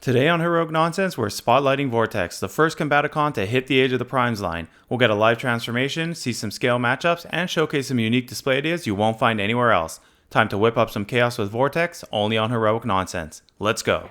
Today on Heroic Nonsense, we're spotlighting Vortex, the first Combaticon to hit the age of the Primes line. We'll get a live transformation, see some scale matchups, and showcase some unique display ideas you won't find anywhere else. Time to whip up some chaos with Vortex, only on Heroic Nonsense. Let's go.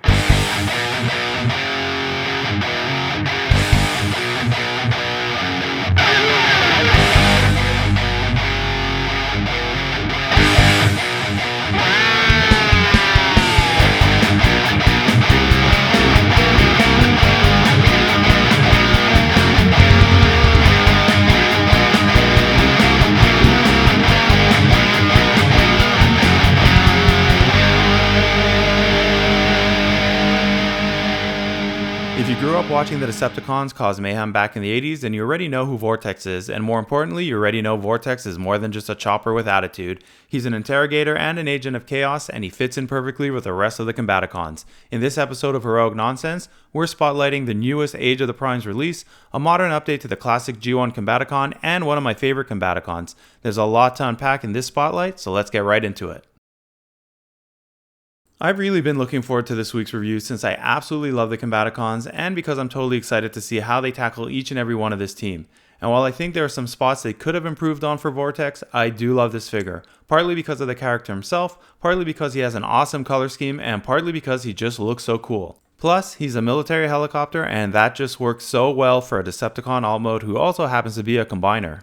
If you grew up watching the Decpticons cause mayhem back in the 80s, then you already know who Vortex is, and more importantly, you already know Vortex is more than just a chopper with attitude. He's an interrogator and an agent of chaos, and he fits in perfectly with the rest of the Combaticons. In this episode of Heroic Nonsense, we're spotlighting the newest Age of the Primes release, a modern update to the classic G1 Combaticon, and one of my favorite Combaticons. There's a lot to unpack in this spotlight, so let's get right into it. I've really been looking forward to this week's review since I absolutely love the Combaticons and because I'm totally excited to see how they tackle each and every one of this team. And while I think there are some spots they could have improved on for Vortex, I do love this figure. Partly because of the character himself, partly because he has an awesome color scheme, and partly because he just looks so cool. Plus, he's a military helicopter and that just works so well for a Decpticon alt mode who also happens to be a combiner.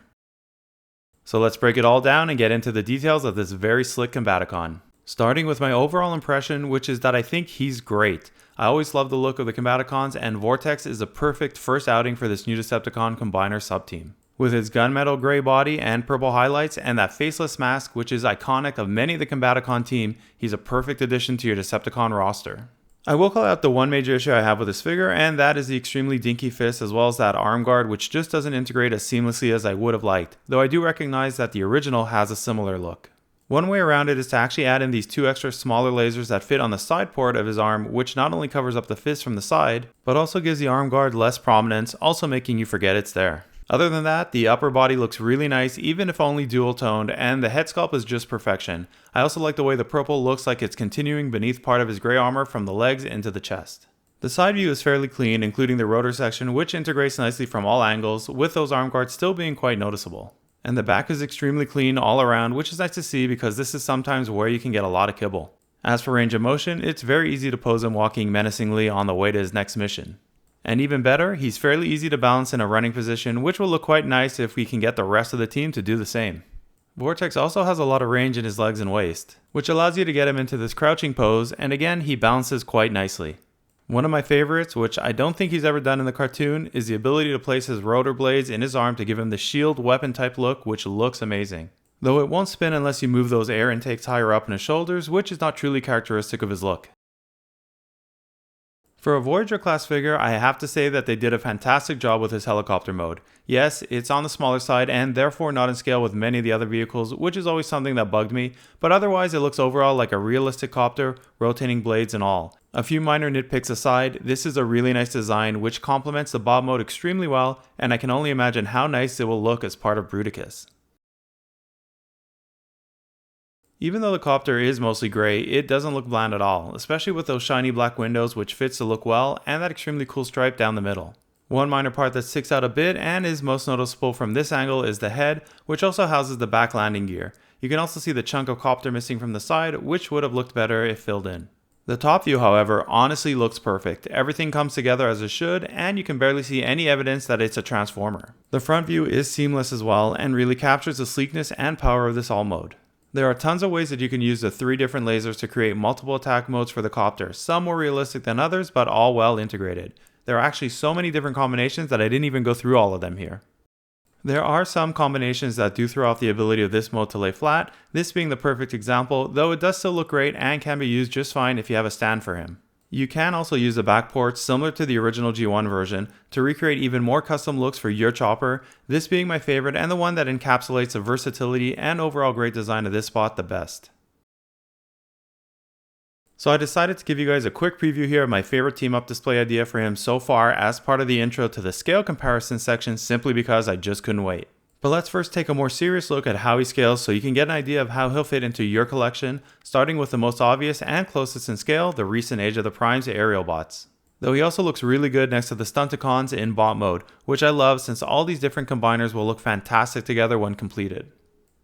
So let's break it all down and get into the details of this very slick Combaticon. Starting with my overall impression, which is that I think he's great. I always love the look of the Combaticons, and Vortex is a perfect first outing for this new Decpticon combiner subteam. With his gunmetal gray body and purple highlights and that faceless mask, which is iconic of many of the Combaticon team, he's a perfect addition to your Decpticon roster. I will call out the one major issue I have with this figure, and that is the extremely dinky fist as well as that arm guard, which just doesn't integrate as seamlessly as I would have liked, though I do recognize that the original has a similar look. One way around it is to actually add in these two extra smaller lasers that fit on the side port of his arm, which not only covers up the fist from the side, but also gives the arm guard less prominence, also making you forget it's there. Other than that, the upper body looks really nice even if only dual toned, and the head sculpt is just perfection. I also like the way the purple looks like it's continuing beneath part of his gray armor from the legs into the chest. The side view is fairly clean, including the rotor section, which integrates nicely from all angles, with those arm guards still being quite noticeable. And the back is extremely clean all around, which is nice to see because this is sometimes where you can get a lot of kibble. As for range of motion, it's very easy to pose him walking menacingly on the way to his next mission. And even better, he's fairly easy to balance in a running position, which will look quite nice if we can get the rest of the team to do the same. Vortex also has a lot of range in his legs and waist, which allows you to get him into this crouching pose, and again, he balances quite nicely. One of my favorites, which I don't think he's ever done in the cartoon, is the ability to place his rotor blades in his arm to give him the shield weapon type look, which looks amazing. Though it won't spin unless you move those air intakes higher up in his shoulders, which is not truly characteristic of his look. For a Voyager class figure, I have to say that they did a fantastic job with his helicopter mode. Yes, it's on the smaller side and therefore not in scale with many of the other vehicles, which is always something that bugged me, but otherwise it looks overall like a realistic copter, rotating blades and all. A few minor nitpicks aside, this is a really nice design which complements the Bob mode extremely well, and I can only imagine how nice it will look as part of Bruticus. Even though the copter is mostly grey, it doesn't look bland at all, especially with those shiny black windows which fits the look well, and that extremely cool stripe down the middle. One minor part that sticks out a bit and is most noticeable from this angle is the head, which also houses the back landing gear. You can also see the chunk of copter missing from the side, which would have looked better if filled in. The top view, however, honestly looks perfect. Everything comes together as it should, and you can barely see any evidence that it's a transformer. The front view is seamless as well, and really captures the sleekness and power of this alt mode. There are tons of ways that you can use the 3 different lasers to create multiple attack modes for the copter, some more realistic than others, but all well integrated. There are actually so many different combinations that I didn't even go through all of them here. There are some combinations that do throw off the ability of this mode to lay flat, this being the perfect example, though it does still look great and can be used just fine if you have a stand for him. You can also use the back ports similar to the original G1 version to recreate even more custom looks for your chopper, this being my favorite and the one that encapsulates the versatility and overall great design of this spot the best. So I decided to give you guys a quick preview here of my favorite team up display idea for him so far as part of the intro to the scale comparison section simply because I just couldn't wait. But let's first take a more serious look at how he scales so you can get an idea of how he'll fit into your collection, starting with the most obvious and closest in scale, the recent Age of the Primes Aerialbots. though he also looks really good next to the Stunticons in bot mode, which I love since all these different combiners will look fantastic together when completed.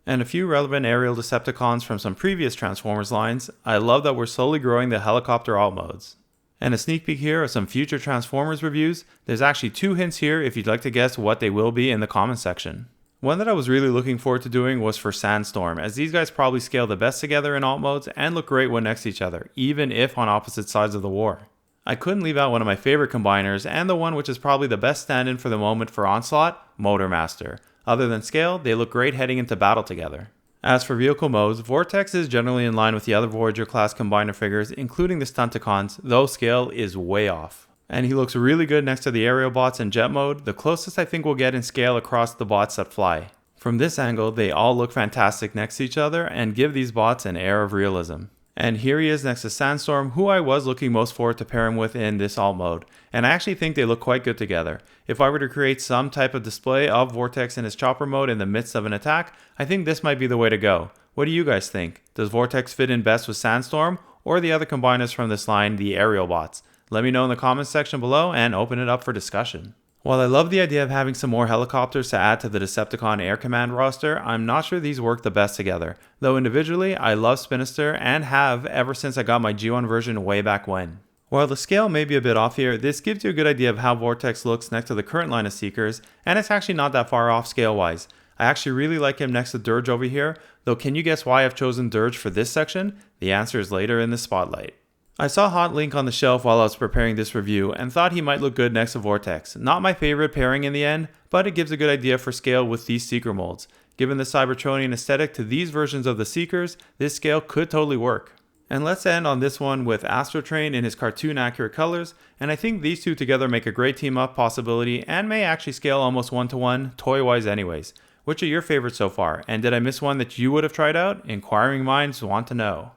And a few relevant aerial Decepticons from some previous Transformers lines. I love that we're slowly growing the helicopter alt modes. And a sneak peek here of some future Transformers reviews. There's actually 2 hints here if you'd like to guess what they will be in the comments section. One that I was really looking forward to doing was for Sandstorm, as these guys probably scale the best together in alt modes and look great when next to each other, even if on opposite sides of the war. I couldn't leave out one of my favorite combiners, and the one which is probably the best stand-in for the moment for Onslaught, Motormaster. Other than scale, they look great heading into battle together. As for vehicle modes, Vortex is generally in line with the other Voyager class combiner figures, including the Stunticons, though scale is way off. And he looks really good next to the Aerialbots in jet mode, the closest I think we'll get in scale across the bots that fly. From this angle, they all look fantastic next to each other and give these bots an air of realism. And here he is next to Sandstorm, who I was looking most forward to pair him with in this alt mode, and I actually think they look quite good together. If I were to create some type of display of Vortex in his chopper mode in the midst of an attack, I think this might be the way to go. What do you guys think? Does Vortex fit in best with Sandstorm, or the other combiners from this line, the Aerialbots? Let me know in the comments section below and open it up for discussion. While I love the idea of having some more helicopters to add to the Decepticon Air Command roster, I'm not sure these work the best together, though individually I love Spinister and have ever since I got my G1 version way back when. While the scale may be a bit off here, this gives you a good idea of how Vortex looks next to the current line of Seekers, and it's actually not that far off scale wise. I actually really like him next to Dirge over here, though can you guess why I've chosen Dirge for this section? The answer is later in the spotlight. I saw Hot Link on the shelf while I was preparing this review and thought he might look good next to Vortex. Not my favorite pairing in the end, but it gives a good idea for scale with these Seeker molds. Given the Cybertronian aesthetic to these versions of the Seekers, this scale could totally work. And let's end on this one with Astrotrain in his cartoon accurate colors, and I think these two together make a great team up possibility and may actually scale almost 1-to-1, toy wise anyways. Which are your favorites so far, and did I miss one that you would have tried out? Inquiring minds want to know.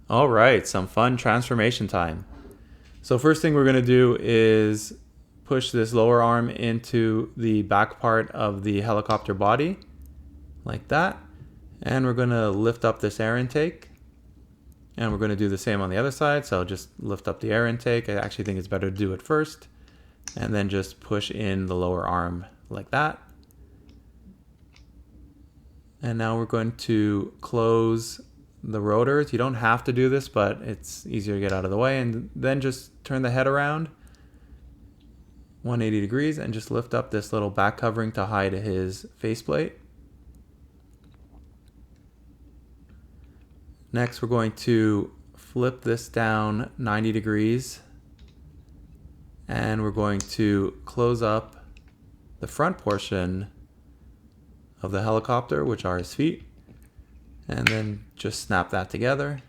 Alright, some fun transformation time. So first thing we're going to do is push this lower arm into the back part of the helicopter body, like that. And we're going to lift up this air intake. And we're going to do the same on the other side, so just lift up the air intake. I actually think it's better to do it first. And then just push in the lower arm like that. And now we're going to close the rotors. You don't have to do this, but it's easier to get out of the way, and then just turn the head around 180 degrees and just lift up this little back covering to hide his faceplate. Next we're going to flip this down 90 degrees and we're going to close up the front portion of the helicopter, which are his feet. And then just snap that together.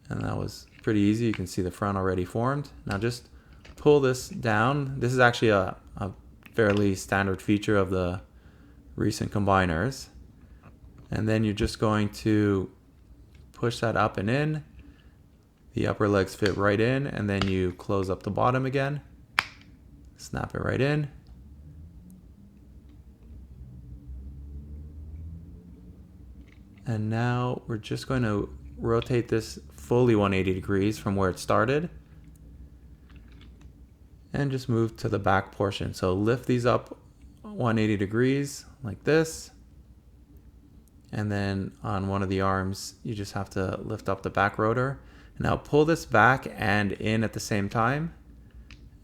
And that was pretty easy. You can see the front already formed. Now just pull this down. This is actually a fairly standard feature of the recent combiners. And then you're just going to push that up and in. The upper legs fit right in, and then you close up the bottom again. Snap it right in. And now we're just going to rotate this fully 180 degrees from where it started. And just move to the back portion. So lift these up 180 degrees like this. And then on one of the arms, you just have to lift up the back rotor. And now pull this back and in at the same time.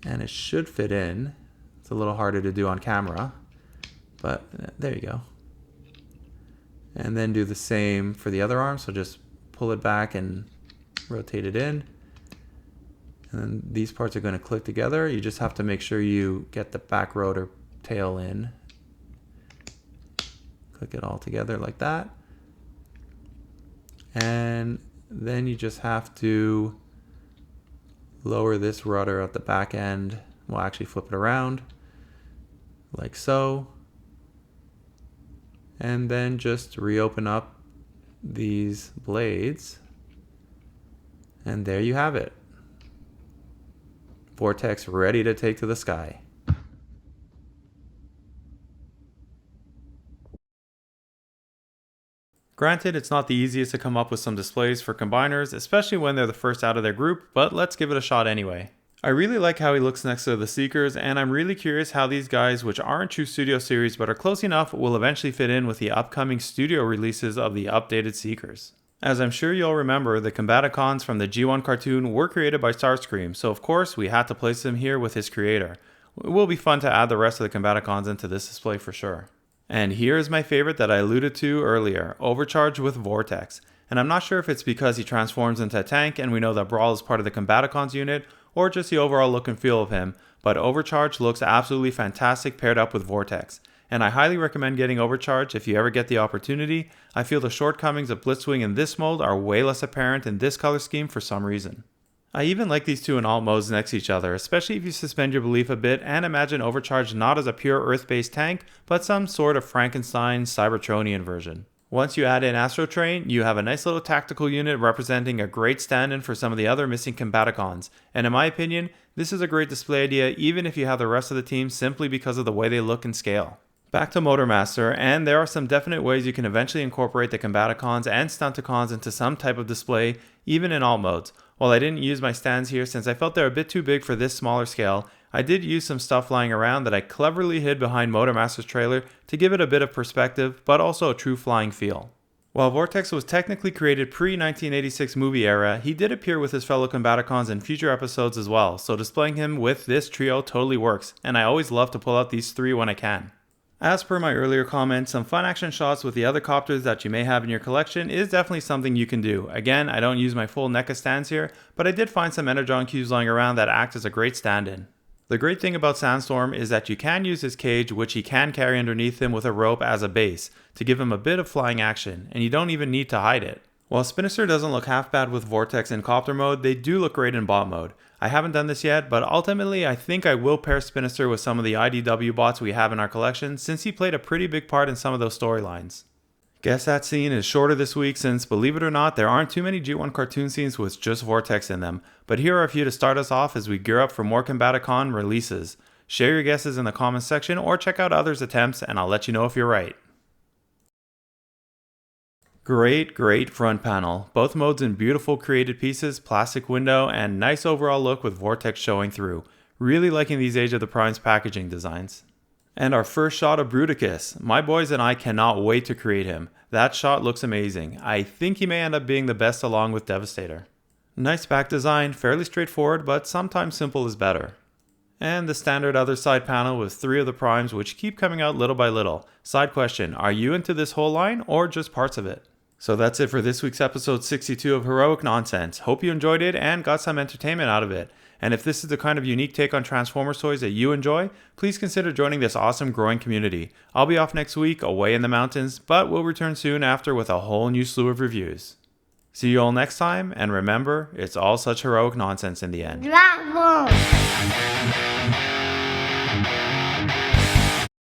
And it should fit in. It's a little harder to do on camera, but there you go. And then do the same for the other arm. So just pull it back and rotate it in. And then these parts are going to click together. You just have to make sure you get the back rotor tail in. Click it all together like that. And then you just have to lower this rudder at the back end. We'll actually flip it around like so. And then just reopen up these blades. And there you have it. Vortex ready to take to the sky. Granted, it's not the easiest to come up with some displays for combiners, especially when they're the first out of their group, but let's give it a shot anyway. I really like how he looks next to the Seekers, and I'm really curious how these guys, which aren't true Studio Series but are close enough, will eventually fit in with the upcoming Studio releases of the updated Seekers. As I'm sure you'll remember, the Combaticons from the G1 cartoon were created by Starscream, so of course we had to place them here with his creator. It will be fun to add the rest of the Combaticons into this display for sure. And here is my favorite that I alluded to earlier, Overcharge with Vortex. And I'm not sure if it's because he transforms into a tank and we know that Brawl is part of the Combaticons unit, or just the overall look and feel of him, but Overcharge looks absolutely fantastic paired up with Vortex. And I highly recommend getting Overcharge if you ever get the opportunity. I feel the shortcomings of Blitzwing in this mode are way less apparent in this color scheme for some reason. I even like these two in alt modes next to each other, especially if you suspend your belief a bit and imagine Overcharge not as a pure Earth-based tank, but some sort of Frankenstein Cybertronian version. Once you add in Astro Train, you have a nice little tactical unit representing a great stand-in for some of the other missing Combaticons, and in my opinion, this is a great display idea even if you have the rest of the team simply because of the way they look and scale. Back to Motormaster, and there are some definite ways you can eventually incorporate the Combaticons and Stunticons into some type of display, even in alt modes. While I didn't use my stands here since I felt they're a bit too big for this smaller scale, I did use some stuff lying around that I cleverly hid behind Motormaster's trailer to give it a bit of perspective, but also a true flying feel. While Vortex was technically created pre-1986 movie era, he did appear with his fellow Combaticons in future episodes as well, so displaying him with this trio totally works, and I always love to pull out these three when I can. As per my earlier comment, some fun action shots with the other copters that you may have in your collection is definitely something you can do. Again, I don't use my full NECA stands here, but I did find some Energon cubes lying around that act as a great stand-in. The great thing about Sandstorm is that you can use his cage, which he can carry underneath him with a rope as a base, to give him a bit of flying action, and you don't even need to hide it. While Spinister doesn't look half bad with Vortex in copter mode, they do look great in bot mode. I haven't done this yet, but ultimately I think I will pair Spinister with some of the IDW bots we have in our collection since he played a pretty big part in some of those storylines. Guess that scene is shorter this week since, believe it or not, there aren't too many G1 cartoon scenes with just Vortex in them, but here are a few to start us off as we gear up for more Combaticon releases. Share your guesses in the comments section or check out others' attempts and I'll let you know if you're right. Great front panel, both modes in beautiful created pieces, plastic window, and nice overall look with Vortex showing through. Really liking these Age of the Primes packaging designs. And our first shot of Bruticus. My boys and I cannot wait to create him. That shot looks amazing. I think he may end up being the best along with Devastator. Nice back design, fairly straightforward, but sometimes simple is better. And the standard other side panel with 3 of the Primes which keep coming out little by little. Side question, are you into this whole line or just parts of it? So that's it for this week's episode 62 of Heroic Nonsense. Hope you enjoyed it and got some entertainment out of it. And if this is the kind of unique take on Transformers toys that you enjoy, please consider joining this awesome growing community. I'll be off next week, away in the mountains, but we'll return soon after with a whole new slew of reviews. See you all next time, and remember, it's all such heroic nonsense in the end. Bravo!